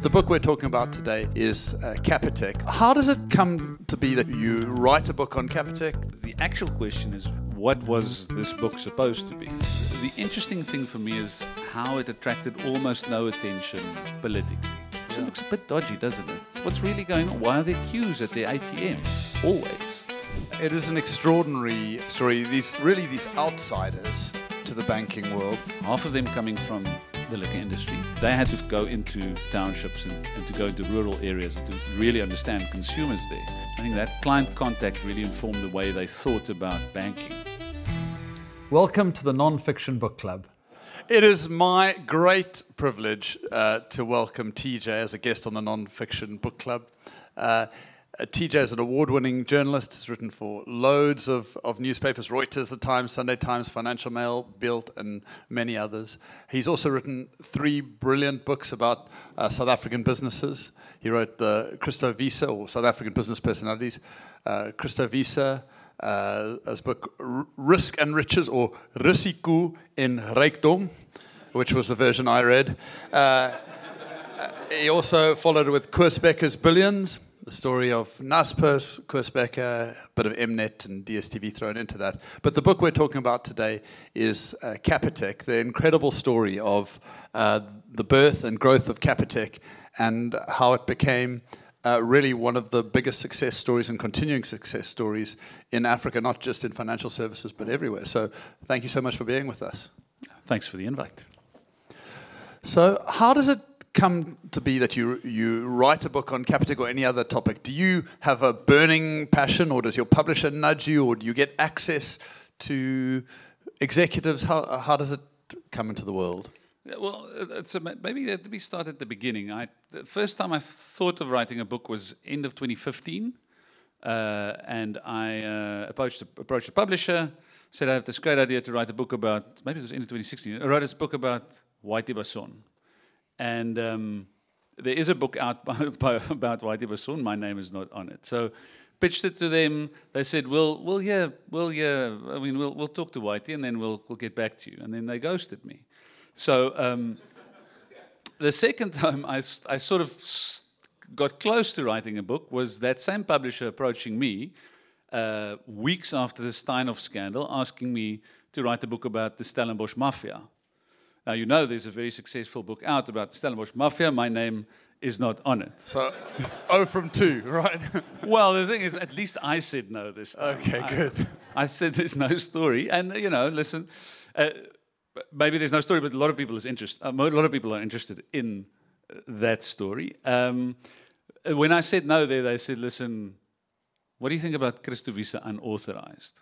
The book we're talking about today is Capitec. How does it come to be that you write a book on Capitec? The actual question is, what was this book supposed to be? The interesting thing for me is how it attracted almost no attention politically. So it looks a bit dodgy, doesn't it? What's really going on? Why are there queues at their ATMs? Always. It is an extraordinary story. These outsiders to the banking world. Half of them coming from the liquor industry. They had to go into townships and to go into rural areas and to really understand consumers there. I think that client contact really informed the way they thought about banking. Welcome to the Non-Fiction Book Club. It is my great privilege to welcome TJ as a guest on the Non-Fiction Book Club. TJ is an award-winning journalist. He's written for loads of newspapers, Reuters, The Times, Sunday Times, Financial Mail, Bild, and many others. He's also written 3 brilliant books about South African businesses. He wrote the Christo Wiese, or South African Business Personalities. Christo Wiese, his book Risk and Riches, or Risiko en Rykdom, which was the version I read. He also followed it with Koos Becker's Billions, the story of Naspers, Koos Becker, a bit of Mnet and DSTV thrown into that. But the book we're talking about today is Capitec, the incredible story of the birth and growth of Capitec and how it became really one of the biggest success stories and continuing success stories in Africa, not just in financial services, but everywhere. So thank you so much for being with us. Thanks for the invite. So how does it come to be that you write a book on Capitec or any other topic? Do you have a burning passion, or does your publisher nudge you, or do you get access to executives? How does it come into the world? Well, maybe let me start at the beginning. The first time I thought of writing a book was end of 2015, and I approached a publisher, said I have this great idea to write a book about, maybe it was end of 2016, I wrote this book about Whitey Basson. And there is a book out about Whitey Basson. My name is not on it. So pitched it to them. They said, we'll talk to Whitey, and then we'll get back to you. And then they ghosted me. So the second time I sort of got close to writing a book was that same publisher approaching me weeks after the Steinhoff scandal, asking me to write a book about the Stellenbosch Mafia. Now, you know there's a very successful book out about the Stellenbosch Mafia. My name is not on it. So, 0 from 2, right? Well, the thing is, at least I said no this time. Okay, good. I said there's no story. And, listen, maybe there's no story, but a lot of people are interested in that story. When I said no there, they said, listen, what do you think about Christo Wiese unauthorized?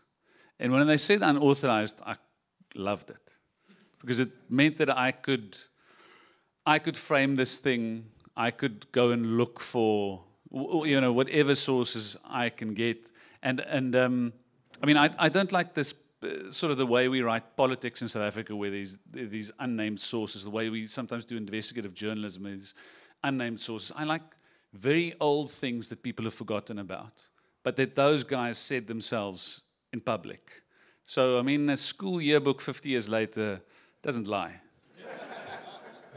And when they said unauthorized, I loved it. Because it meant that I could frame this thing. I could go and look for, whatever sources I can get. And I don't like this sort of the way we write politics in South Africa, where these unnamed sources. The way we sometimes do investigative journalism is unnamed sources. I like very old things that people have forgotten about, but that those guys said themselves in public. So a school yearbook 50 years later doesn't lie.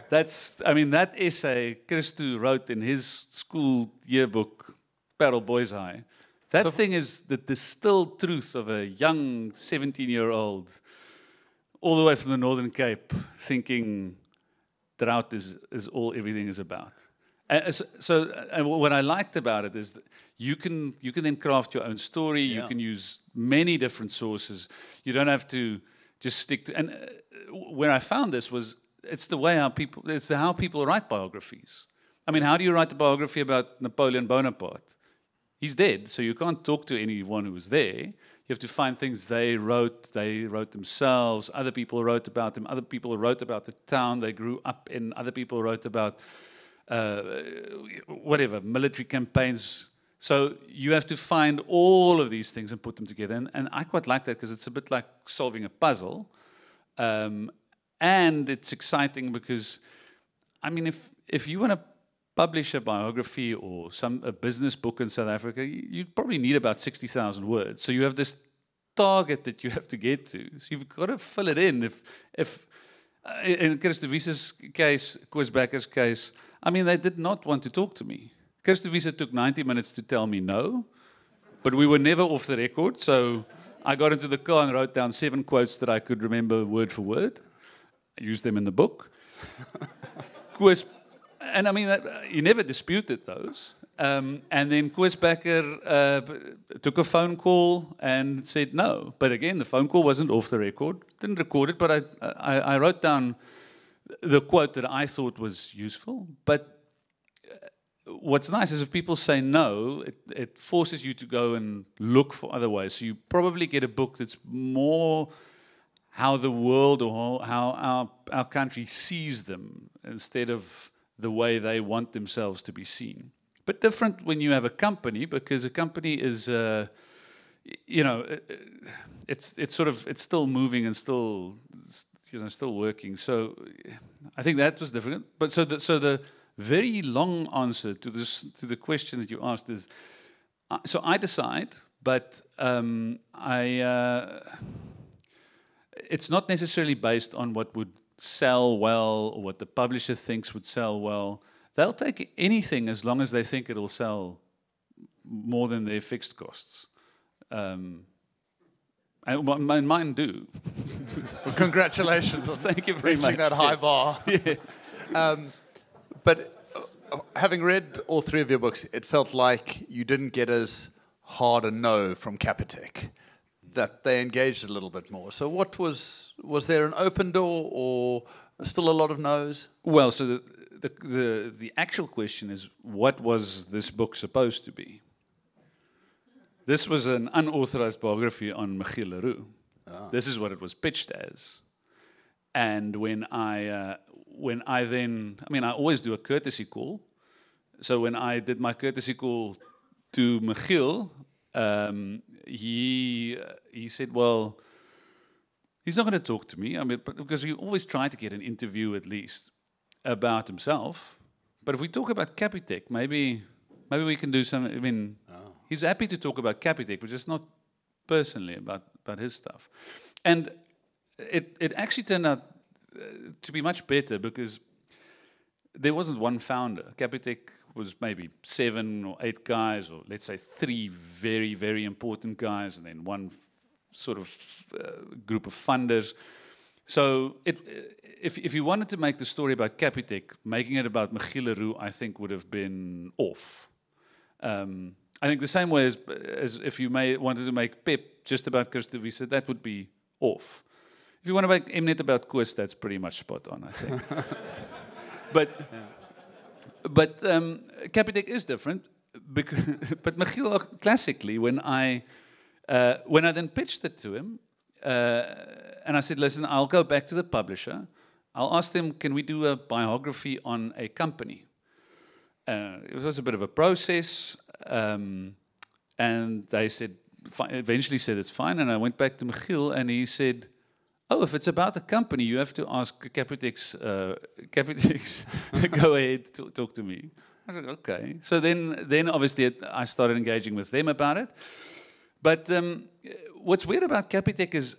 That essay Christo wrote in his school yearbook, Parel Boys High, that thing is the distilled truth of a young 17-year-old, all the way from the Northern Cape, thinking drought is all everything is about. So what I liked about it is that you can then craft your own story. You can use many different sources. You don't have to just stick to. And where I found this was it's how people write biographies. How do you write a biography about Napoleon Bonaparte? He's dead, so you can't talk to anyone who was there. You have to find things they wrote themselves. Other people wrote about them. Other people wrote about the town they grew up in. Other people wrote about military campaigns. So you have to find all of these things and put them together. And I quite like that because it's a bit like solving a puzzle. And it's exciting because, if you want to publish a biography or a business book in South Africa, you probably need about 60,000 words. So you have this target that you have to get to. So you've got to fill it in. If in Christo Wiese's case, Koos Becker's case, I mean, they did not want to talk to me. Chris de Vise took 90 minutes to tell me no, but we were never off the record, so I got into the car and wrote down 7 quotes that I could remember word for word. I used them in the book. Koos, and I mean, you never disputed those. And then Koos Becker took a phone call and said no. But again, the phone call wasn't off the record. Didn't record it, but I wrote down the quote that I thought was useful. But what's nice is if people say no, it forces you to go and look for other ways. So you probably get a book that's more how the world or how our country sees them instead of the way they want themselves to be seen. But different when you have a company, because a company is, it's still moving and still working. So I think that was different. But so the very long answer to the question that you asked is, so I decide, but it's not necessarily based on what would sell well or what the publisher thinks would sell well. They'll take anything as long as they think it'll sell more than their fixed costs. And mine do. Well, congratulations on Thank you very reaching much. that high Yes. bar. Yes. But having read all 3 of your books, it felt like you didn't get as hard a no from Capitec, that they engaged a little bit more. So what was there an open door or still a lot of no's? Well, so the actual question is, what was this book supposed to be? This was an unauthorized biography on Michiel Leroux. This is what it was pitched as. And when I always do a courtesy call. So when I did my courtesy call to Michiel, he said, well, he's not going to talk to me. I mean, because you always try to get an interview at least about himself. But if we talk about Capitec, maybe we can do something. I mean, he's happy to talk about Capitec, but just not personally about his stuff. And it actually turned out to be much better because there wasn't one founder. Capitec was maybe 7 or 8 guys, or let's say 3 very, very important guys, and then one sort of group of funders. So if you wanted to make the story about Capitec, making it about Michiel Leroux, I think would have been off. I think the same way as if you wanted to make Pep just about Chris de Vise, that would be off. If you want to make Mnet about Koos, that's pretty much spot on, I think. But Capitec is different. But Michiel, classically, when I then pitched it to him, and I said, listen, I'll go back to the publisher. I'll ask them, can we do a biography on a company? It was a bit of a process, and they said, eventually said it's fine. And I went back to Michiel, and he said, oh, if it's about a company, you have to ask Capitec's go ahead, talk to me. I said, okay. So then obviously I started engaging with them about it. But what's weird about Capitec is,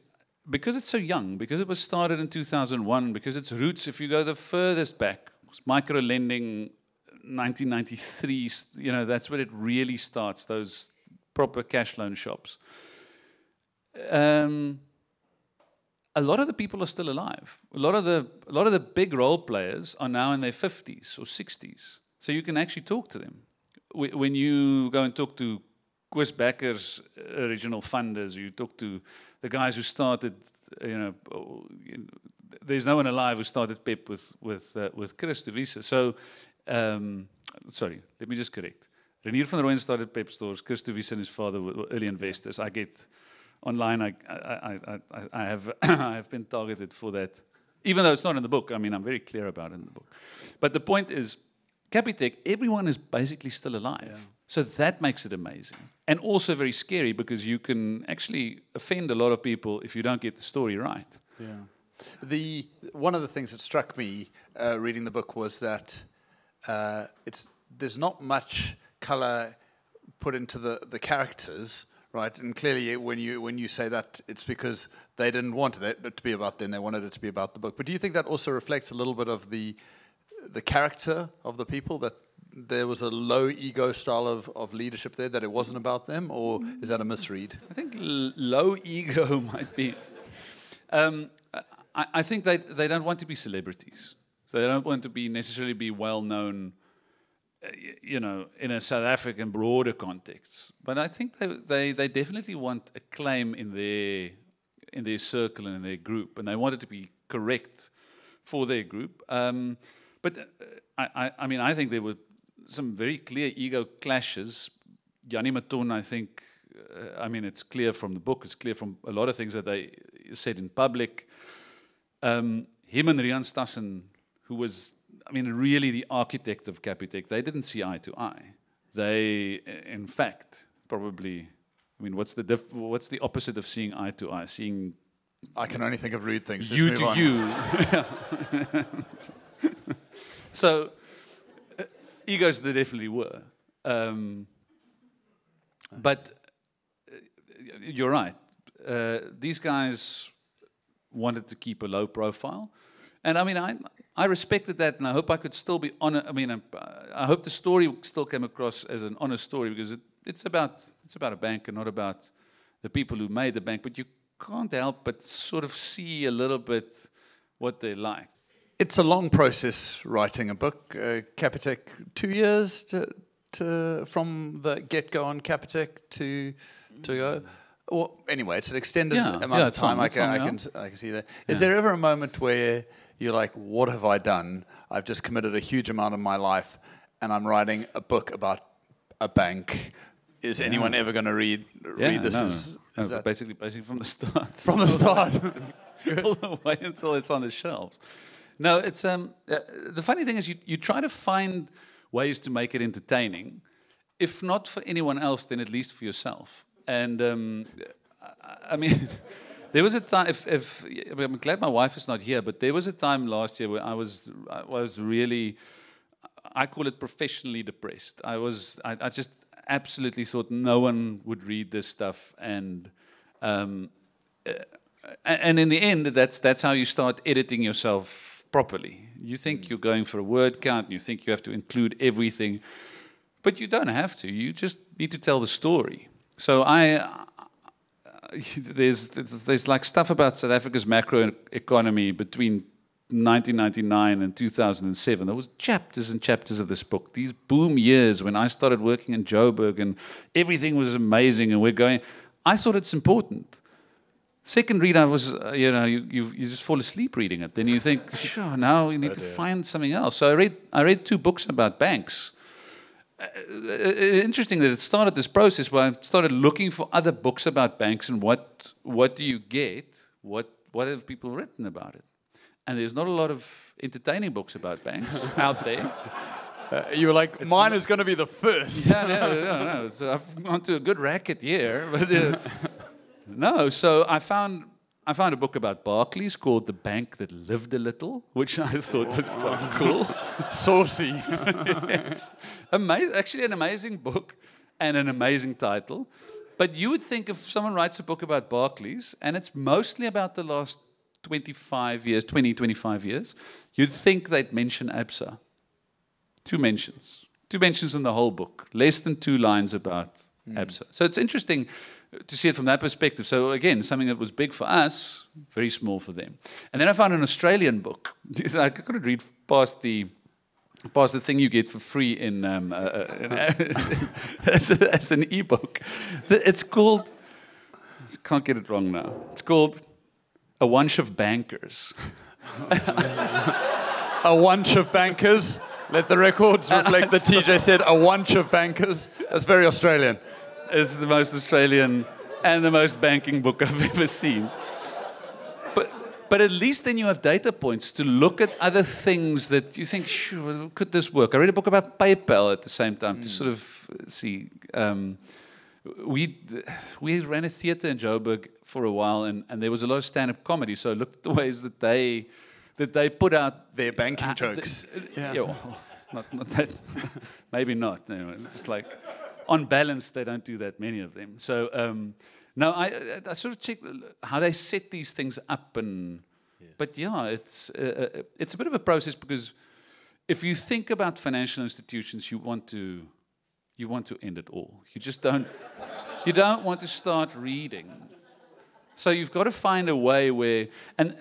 because it's so young, because it was started in 2001, because its roots, if you go the furthest back, micro lending, 1993, that's where it really starts, those proper cash loan shops. A lot of the people are still alive. A lot of the big role players are now in their 50s or 60s. So you can actually talk to them. When you go and talk to Koos Becker's original funders, you talk to the guys who started, there's no one alive who started Pep with Chris de Vise. So, sorry, let me just correct. Renier van Rooyen started Pep stores. Chris de Vise and his father were early investors. I get online. I have been targeted for that, even though it's not in the book. I mean, I'm very clear about it in the book. But the point is, Capitec, everyone is basically still alive. Yeah. So that makes it amazing. And also very scary, because you can actually offend a lot of people if you don't get the story right. Yeah. One of the things that struck me reading the book was that there's not much color put into the characters, right? And clearly when you say that, it's because they didn't want it to be about them, they wanted it to be about the book. But do you think that also reflects a little bit of the the character of the people, that there was a low ego style of leadership there, that it wasn't about them, or is that a misread? I think low ego might be. I think they don't want to be celebrities. So they don't want to be necessarily be well known, in a South African broader context. But I think they definitely want a claim in their circle and in their group, and they want it to be correct for their group. But I think there were some very clear ego clashes. Jannie Maton, I think, it's clear from the book, it's clear from a lot of things that they said in public. Him and Rian Stassen, who was, really the architect of Capitec, they didn't see eye to eye. They, in fact, probably, what's the opposite of seeing eye to eye? Seeing I can only think of rude things. You to you. So, egos there definitely were. But you're right. These guys wanted to keep a low profile. And I respected that, and I hope I could still be honest. I hope the story still came across as an honest story, because it's about a bank and not about the people who made the bank. But you can't help but sort of see a little bit what they're like. It's a long process writing a book. Capitec, 2 years from the get-go on Capitec to go. Well, anyway, it's an extended amount of time. I can see that. Is there ever a moment where you're like, what have I done? I've just committed a huge amount of my life, and I'm writing a book about a bank. Is anyone ever going to read this? No, basically from the start. From the start. All the way until it's on the shelves. No, it's the funny thing is you try to find ways to make it entertaining, if not for anyone else, then at least for yourself. And there was a time. I'm glad my wife is not here, but there was a time last year where I was really, I call it professionally depressed. I just absolutely thought no one would read this stuff, and in the end, that's how you start editing yourself properly. You think you're going for a word count, and you think you have to include everything, but you don't have to. You just need to tell the story. So there's like stuff about South Africa's macro economy between 1999 and 2007. There was chapters and chapters of this book. These boom years when I started working in Joburg and everything was amazing, and we're going. I thought it's important. Second read, I was, you just fall asleep reading it. Then you think, sure, now you need to find something else. So I read 2 books about banks. Interesting that it started this process where I started looking for other books about banks and what do you get? What have people written about it? And there's not a lot of entertaining books about banks out there. You were like, mine is going to be the first. No. So I've gone to a good racket here, but no. So I found a book about Barclays called "The Bank That Lived a Little," which I thought was quite cool. Saucy. Yes. Amazing. Actually, an amazing book and an amazing title. But you would think if someone writes a book about Barclays, and it's mostly about the last 25 years, you'd think they'd mention Absa. 2 mentions. 2 mentions in the whole book. Less than 2 lines about Absa. So it's interesting to see it from that perspective. So again, something that was big for us, very small for them. And then I found an Australian book. I couldn't read past the thing you get for free in as an ebook. It's called, I can't get it wrong now. It's called A Bunch of Bankers. A bunch of bankers. Let the records reflect that TJ said a bunch of bankers. That's very Australian. It's the most Australian and the most banking book I've ever seen. But at least then you have data points to look at other things that you think, sure, could this work? I read a book about PayPal at the same time to sort of see. We ran a theater in Joburg for a while, and there was a lot of stand-up comedy. So I looked at the ways that they put out their banking jokes. Not that. Maybe not. Anyway, it's just like, on balance, they don't do that many of them. So no, I sort of checked how they set these things up, but it's a bit of a process because if you think about financial institutions, you want to end it all. You just don't. You don't want to start reading. So you've got to find a way where, and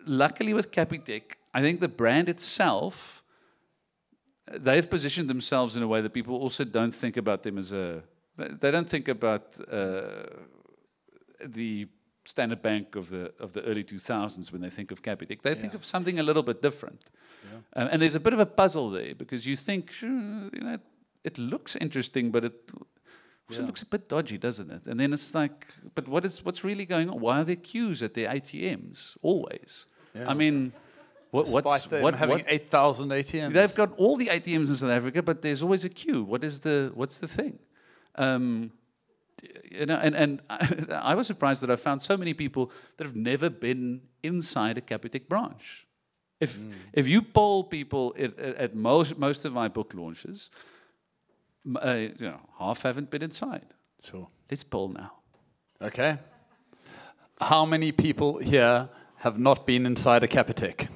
luckily with Capitec, I think the brand itself, they've positioned themselves in a way that people also don't think about them as they don't think about the Standard Bank of the early 2000s when they think of Capitec. They think of something a little bit different. Yeah. And there's a bit of a puzzle there because you think, it looks interesting, but it also looks a bit dodgy, doesn't it? And then it's like, but what's really going on? Why are there queues at their ATMs always? Yeah. I mean, what's having 8,000 ATMs? They've got all the ATMs in South Africa, but there's always a queue. What's the thing? And I was surprised that I found so many people that have never been inside a Capitec branch. If you poll people at most of my book launches, half haven't been inside. Sure. Let's poll now. Okay. How many people here have not been inside a Capitec?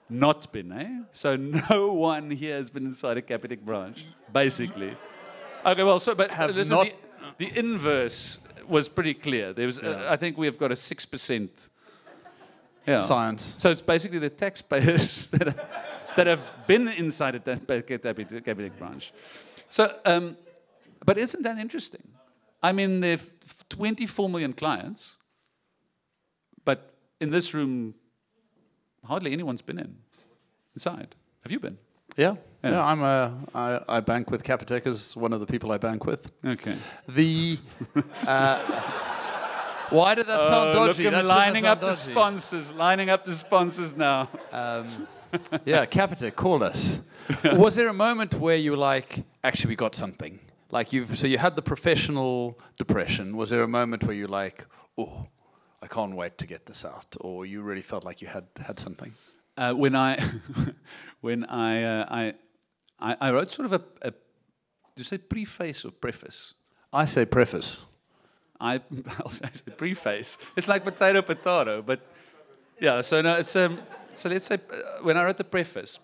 Not been, eh? So no one here has been inside a Capitec branch, basically. Okay, well, but listen, the inverse was pretty clear. There was, I think we have got a 6%. Yeah. Science. So it's basically the taxpayers that have been inside a Capitec branch. So, but isn't that interesting? I mean, there are 24 million clients, but in this room, hardly anyone's been inside. Have you been? Yeah. I bank with Capitec as one of the people I bank with. Okay. Why did that sound dodgy? Look, lining up the sponsors now. Yeah, Capitec, call us. Was there a moment where you were like, actually, we got something? Like so you had the professional depression. Was there a moment where you're like, oh, I can't wait to get this out, or you really felt like you had something? When I wrote sort of do you say preface or preface? I say preface. I'll say preface. It's like potato, but yeah. So no, it's so let's say when I wrote the preface,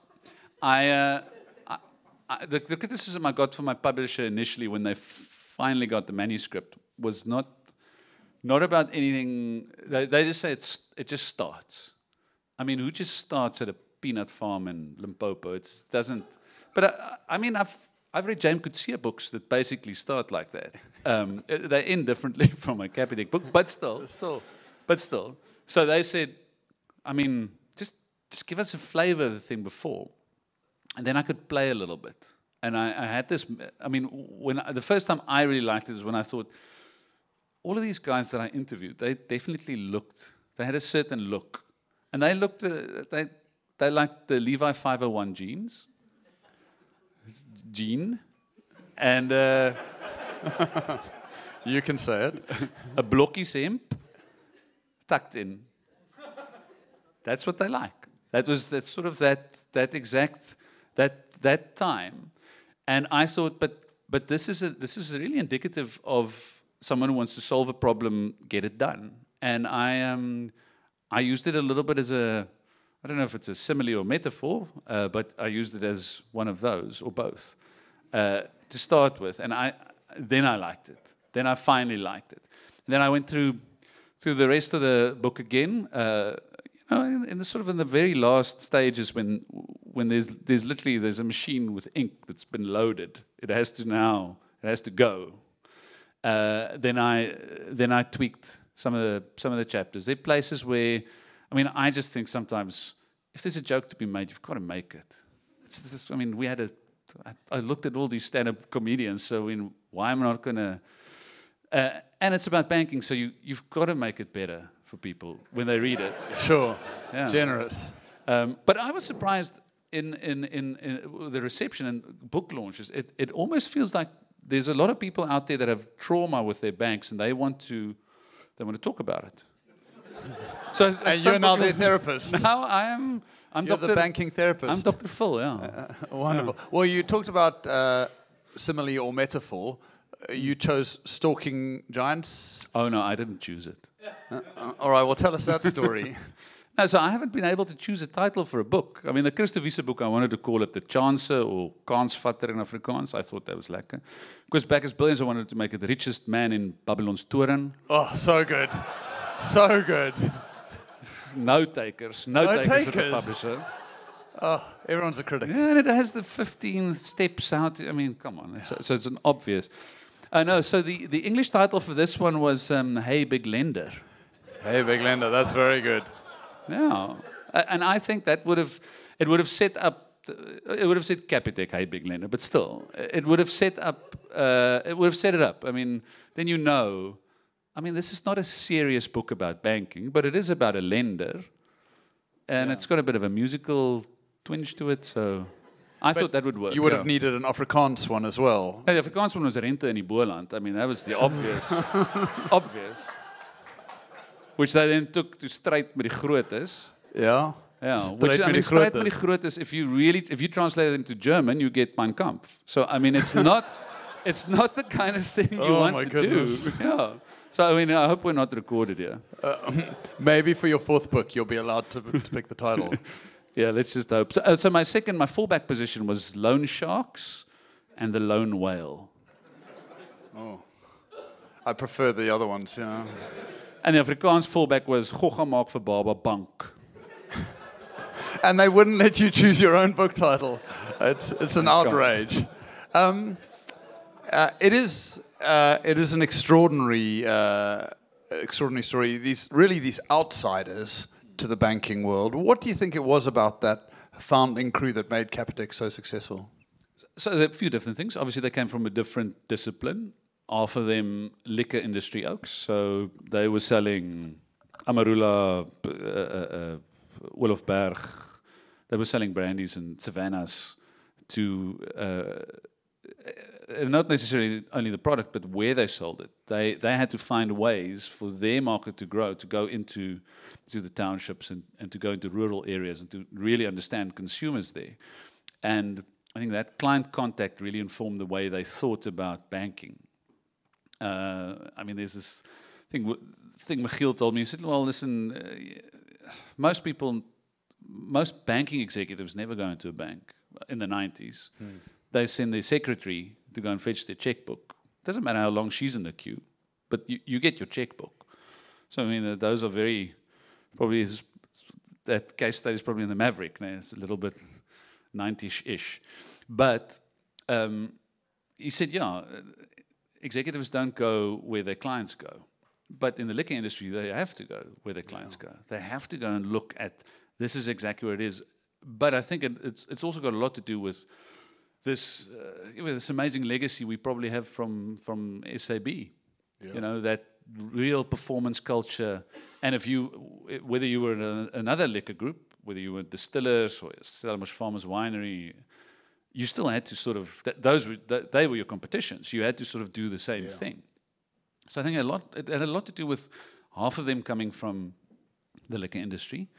the criticism I got from my publisher initially when they finally got the manuscript was not about anything. They just say it just starts. I mean, who just starts at a peanut farm in Limpopo? It doesn't. But I mean, I've read James Coetzee books that basically start like that. They end differently from a Capitec book, but still. So they said, I mean, just give us a flavor of the thing before, and then I could play a little bit. And I had this. I mean, the first time I really liked it is when I thought, all of these guys that I interviewed, they definitely looked. They had a certain look, and they looked. They liked the Levi 501 jeans. And you can say it. A blokkie hemp tucked in. That's what they like. That's sort of that exact time. And I thought, but this is really indicative of someone who wants to solve a problem, get it done. And I used it a little bit as I don't know if it's a simile or metaphor, but I used it as one of those, or both, to start with. And then I liked it. Then I finally liked it. And then I went through the rest of the book again, in the very last stages when there's a machine with ink that's been loaded. It has to go. Then I tweaked some of the chapters. There are places where, I mean, I just think sometimes if there's a joke to be made, you've got to make it. I looked at all these stand-up comedians, so why am I not going to? And it's about banking, so you've got to make it better for people when they read it. Sure, yeah. Generous. But I was surprised in the reception and book launches. It almost feels like there's a lot of people out there that have trauma with their banks, and they want to talk about it. So and you're now the therapist. Now I'm You're the banking therapist. I'm Dr. Phil, yeah. Wonderful. Yeah. Well, you talked about simile or metaphor. You chose stalking giants. Oh, no, I didn't choose it. All right, well, tell us that story. No, so I haven't been able to choose a title for a book. I mean, the Christo Wiese book, I wanted to call it The Chancer or Kansvatter in Afrikaans. I thought that was lekker. Because back as Billions, I wanted to make it The Richest Man in Babylon's Toren. Oh, so good. So good. No takers at the publisher. Oh, everyone's a critic. Yeah, and it has the 15 steps out. I mean, come on. So it's an obvious. No, so the English title for this one was Hey Big Lender. Hey, Big Lender, that's very good. Yeah, and I think that would have set up. It would have said Capitec, Hey Big Lender, but still, it would have set up. It would have set it up. I mean, then you know. I mean, this is not a serious book about banking, but it is about a lender, and it's got a bit of a musical twinge to it. So I thought that would work. You would have needed an Afrikaans one as well. Yeah, the Afrikaans one was Rente in die Boland. I mean, that was the obvious. Which they then took to straight met die grootes. Yeah. Yeah, which I mean, straight met die grootes. If you translate it into German, you get Mein Kampf. So I mean, it's not the kind of thing you want to do. Yeah. So I mean, I hope we're not recorded here. Maybe for your fourth book, you'll be allowed to pick the title. Yeah, let's just hope. So my fallback position was Loan Sharks and the Lone Whale. Oh, I prefer the other ones. Yeah. And the Afrikaans fallback was Gogga maak vir Baba Bank. And they wouldn't let you choose your own book title. It's an outrage. It is an extraordinary story. These outsiders to the banking world. What do you think it was about that founding crew that made Capitec so successful? So there are a few different things. Obviously, they came from a different discipline. Half of them liquor industry oaks. So they were selling Amarula, Wolfberg. They were selling brandies and Savannahs to not necessarily only the product, but where they sold it. They had to find ways for their market to grow, to go into the townships and to go into rural areas and to really understand consumers there. And I think that client contact really informed the way they thought about banking. I mean, there's this thing Michiel told me. He said, well, listen, most banking executives never go into a bank in the 90s. They send their secretary to go and fetch their checkbook. Doesn't matter how long she's in the queue, but you get your checkbook. So, I mean, those are probably that case study is probably in the Maverick. Now, it's a little bit 90s-ish. But he said, yeah, executives don't go where their clients go. But in the liquor industry, they have to go where their clients go. They have to go and look at, this is exactly where it is. But I think it's also got a lot to do with this amazing legacy we probably have from SAB. Yeah. You know, that real performance culture. And whether you were in another liquor group, whether you were Distillers or Stellenbosch Farmers Winery, you still had to sort of, they were your competitions. You had to sort of do the same thing. So I think it had a lot to do with half of them coming from the liquor industry.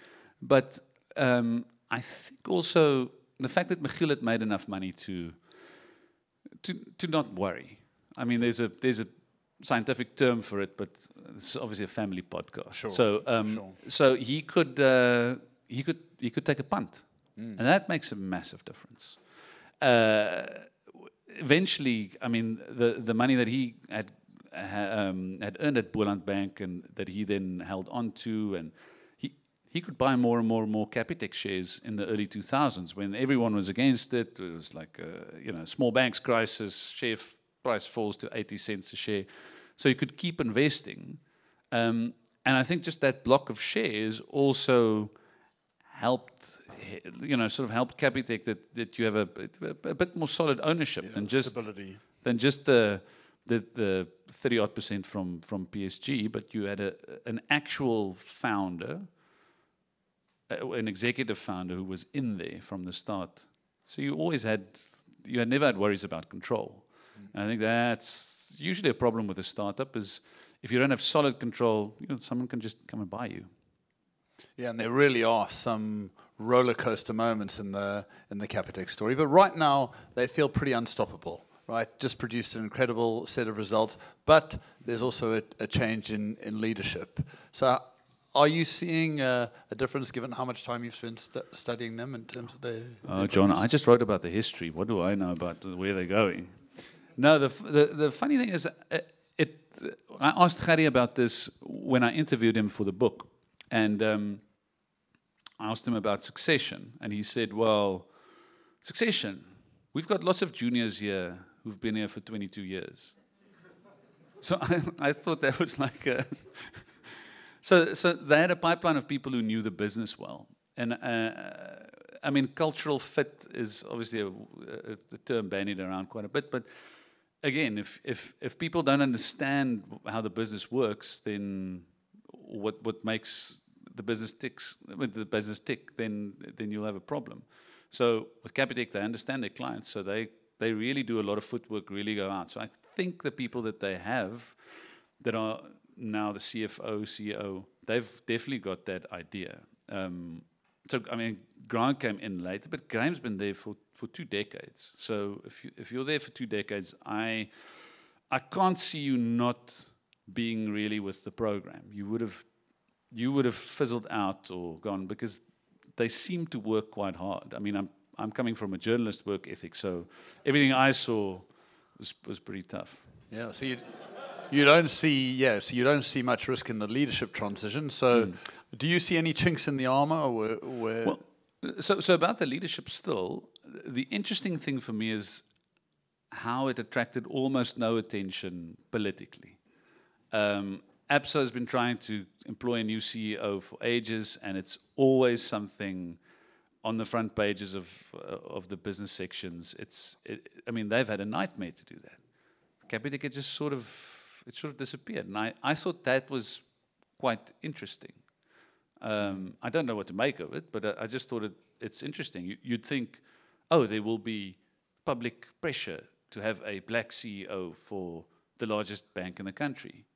But I think also the fact that Michiel had made enough money to not worry. I mean, there's a scientific term for it, but it's obviously a family podcast. Sure. So he could take a punt, and that makes a massive difference. Eventually, I mean, the money that he had earned at Boland Bank and that he then held on to, and he could buy more and more Capitec shares in the early 2000s when everyone was against it. It was like small banks crisis, share price falls to 80 cents a share. So you could keep investing. And I think just that block of shares also helped, sort of helped Capitec that you have a bit more solid ownership than just stability. Than just the 30-odd% from PSG, but you had an actual founder, an executive founder who was in there from the start. So you had never had worries about control. And I think that's usually a problem with a startup is if you don't have solid control, someone can just come and buy you. Yeah, and there really are some roller coaster moments in the Capitec story. But right now, they feel pretty unstoppable, right? Just produced an incredible set of results, but there's also a change in leadership. So Are you seeing a difference given how much time you've spent studying them in terms of their... Oh, John, I just wrote about the history. What do I know about where they're going? No, the funny thing is, I asked Gary about this when I interviewed him for the book. And I asked him about succession. And he said, well, succession, we've got lots of juniors here who've been here for 22 years. So I thought that was like a... So they had a pipeline of people who knew the business well. And I mean, cultural fit is obviously a term bandied around quite a bit. But again, if people don't understand how the business works, then what makes the business tick, then you'll have a problem. So with Capitec, they understand their clients, so they really do a lot of footwork, really go out. So I think the people that they have that are now the CFO, CEO, they've definitely got that idea. So, I mean, Grant came in later, but Graham's been there for 2 decades. So if you're there for 2 decades, I can't see you not being really with the program. You would have fizzled out or gone, because they seem to work quite hard. I mean, I'm coming from a journalist work ethic, so everything I saw was pretty tough. Yeah, so you don't see much risk in the leadership transition. So do you see any chinks in the armor? Or where? Well, so about the leadership still, the interesting thing for me is how it attracted almost no attention politically. Absa has been trying to employ a new CEO for ages, and it's always something on the front pages of the business sections. I mean, they've had a nightmare to do that. Capitec just sort of disappeared, and I thought that was quite interesting. I don't know what to make of it, but I just thought it's interesting. You'd think, oh, there will be public pressure to have a black CEO for the largest bank in the country.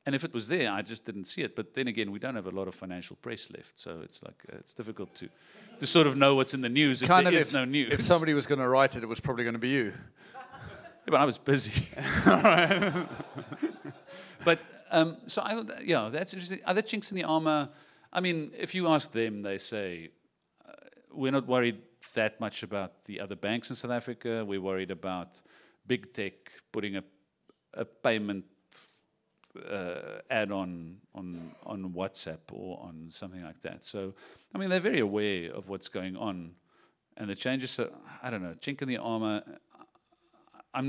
And if it was there, I just didn't see it. But then again, we don't have a lot of financial press left, so it's like it's difficult to sort of know what's in the news if there is no news. If somebody was going to write it, it was probably going to be you. Yeah, but I was busy. But so I thought, yeah, that's interesting. Are there chinks in the armor? I mean, if you ask them, they say we're not worried that much about the other banks in South Africa. We're worried about big tech putting a payment add-on on WhatsApp or on something like that. So, I mean, they're very aware of what's going on and the changes. So, I don't know, chink in the armor. I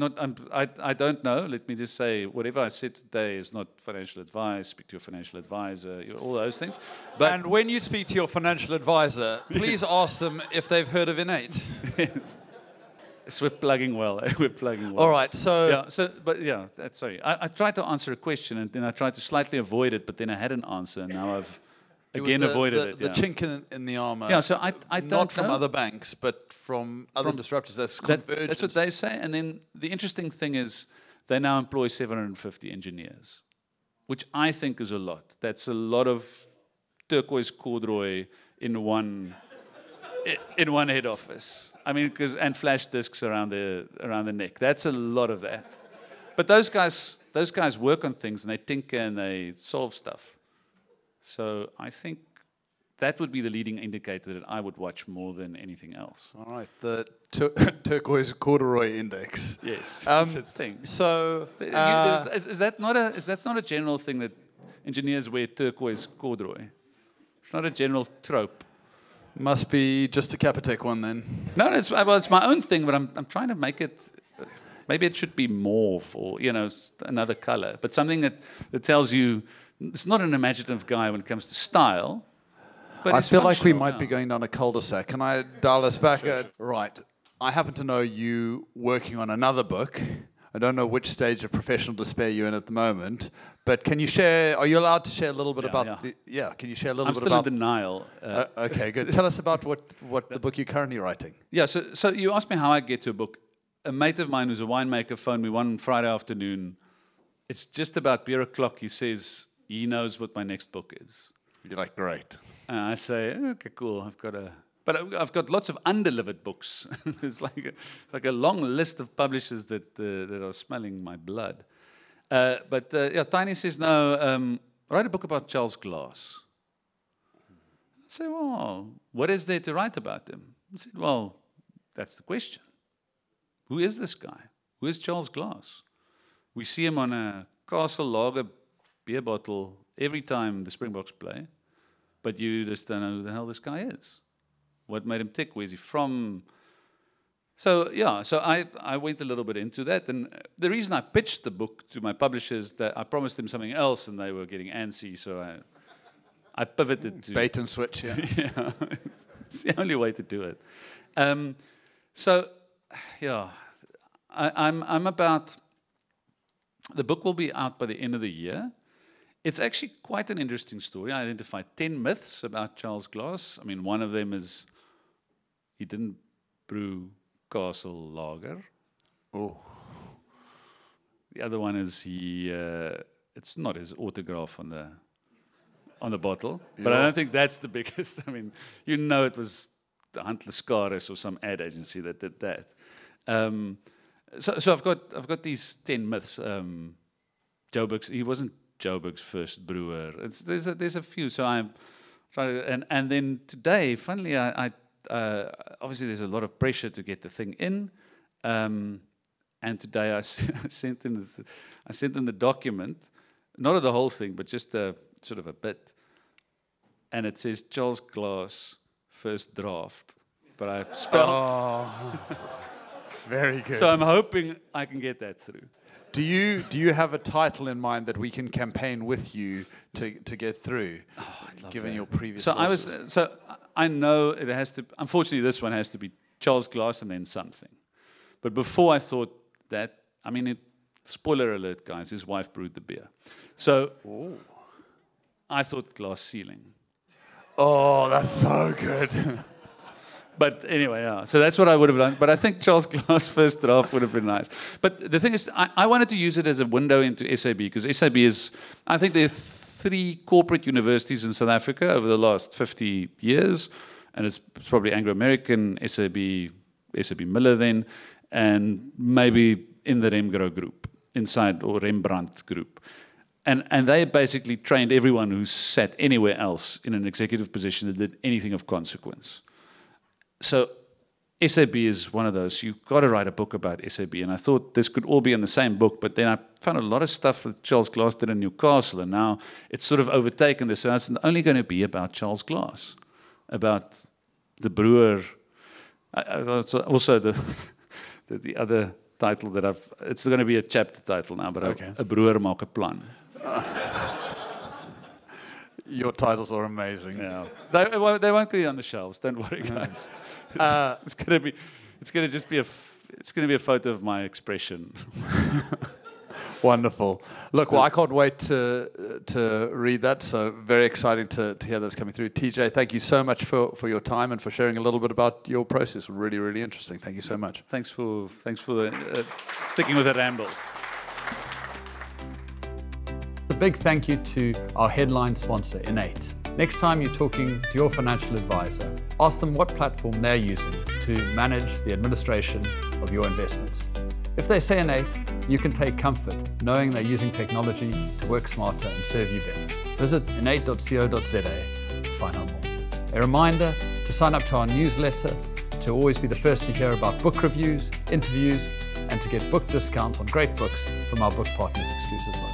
don't know. Let me just say, whatever I said today is not financial advice. Speak to your financial advisor, all those things. But and when you speak to your financial advisor, please ask them if they've heard of Innate. Yes, we're plugging well. We're plugging well. All right. So yeah. Sorry. I tried to answer a question and then I tried to slightly avoid it, but then I had an answer, and now I've again avoided it. The chink in the armor. Yeah. So I don't not from know. other banks, but from other disruptors. That's convergence. That's what they say. And then the interesting thing is they now employ 750 engineers, which I think is a lot. That's a lot of turquoise corduroy in one head office. I mean, and flash discs around the neck. That's a lot of that. But those guys work on things and they tinker and they solve stuff. So I think that would be the leading indicator that I would watch more than anything else. All right, the turquoise corduroy index. Yes, it's a thing. So is that not a general thing that engineers wear turquoise corduroy? It's not a general trope. Must be just a Capitec one then. No, it's my own thing, but I'm trying to make it. Maybe it should be mauve or another color, but something that tells you it's not an imaginative guy when it comes to style. But I feel like we might be going down a cul-de-sac. Can I dial us back? Sure. Right. I happen to know you working on another book. I don't know which stage of professional despair you're in at the moment, but can you share? Are you allowed to share a little bit about? Yeah. Can you share a little bit about? I'm still in denial. Okay, good. Tell us about what the book you're currently writing. Yeah. So you asked me how I get to a book. A mate of mine who's a winemaker phoned me one Friday afternoon. It's just about beer o'clock. He says he knows what my next book is. You're like, great. And I say, okay, cool. But I've got lots of undelivered books. It's like a long list of publishers that are smelling my blood. But Tiny says, no, write a book about Charles Glass. said, well, what is there to write about them? I said, well, that's the question. Who is this guy? Who is Charles Glass? We see him on a Castle Lager beer bottle every time the Springboks play, but you just don't know who the hell this guy is. What made him tick? Where's he from? So, yeah, so I went a little bit into that. And the reason I pitched the book to my publishers, that I promised them something else, and they were getting antsy, so I pivoted to... Bait and switch, yeah. Yeah, it's the only way to do it. So, yeah, I'm about... The book will be out by the end of the year. It's actually quite an interesting story. I identified 10 myths about Charles Glass. I mean, one of them is he didn't brew Castle Lager. Oh. The other one is it's not his autograph on the bottle. But I don't think that's the biggest. I mean, it was the Huntless Scaris or some ad agency that did that. So I've got these 10 myths. Joburg's, he wasn't Joburg's first brewer. There's a few. So I'm trying to, and then today, funnily, I obviously there's a lot of pressure to get the thing in. And today I sent them the document, not of the whole thing, but just a sort of a bit. And it says Charles Glass first draft, but I spelled. Oh, very good. So I'm hoping I can get that through. Do you have a title in mind that we can campaign with you to get through? Oh, I'd love given that. your previous. So I know it has to. Unfortunately, this one has to be Charles Glass and then something. But before I thought that, I mean, spoiler alert, guys, his wife brewed the beer. So I thought glass ceiling. Oh, that's so good. But anyway, yeah. So that's what I would have done. But I think Charles Glass first draft would have been nice. But the thing is, I wanted to use it as a window into SAB, because SAB is, I think there are 3 corporate universities in South Africa over the last 50 years. And it's probably Anglo-American, SAB Miller then, and maybe in the Remgro group, inside, or Rembrandt group. And they basically trained everyone who sat anywhere else in an executive position that did anything of consequence. So SAB is one of those. You've got to write a book about SAB. And I thought this could all be in the same book, but then I found a lot of stuff that Charles Glass did in Newcastle, and now it's sort of overtaken this. So it's only going to be about Charles Glass, about the brewer. Also the other title that it's going to be a chapter title now, but okay. A brewer maak 'n plan. Your titles are amazing. Yeah, they won't be on the shelves. Don't worry, guys. It's going to be a photo of my expression. Wonderful. Look, well, I can't wait to read that. So very exciting to hear that's coming through. TJ, thank you so much for your time and for sharing a little bit about your process. Really, really interesting. Thank you so much. Thanks for sticking with the rambles. A big thank you to our headline sponsor, Innate. Next time you're talking to your financial advisor, ask them what platform they're using to manage the administration of your investments. If they say Innate, you can take comfort knowing they're using technology to work smarter and serve you better. Visit innate.co.za to find out more. A reminder to sign up to our newsletter to always be the first to hear about book reviews, interviews, and to get book discounts on great books from our book partners exclusively.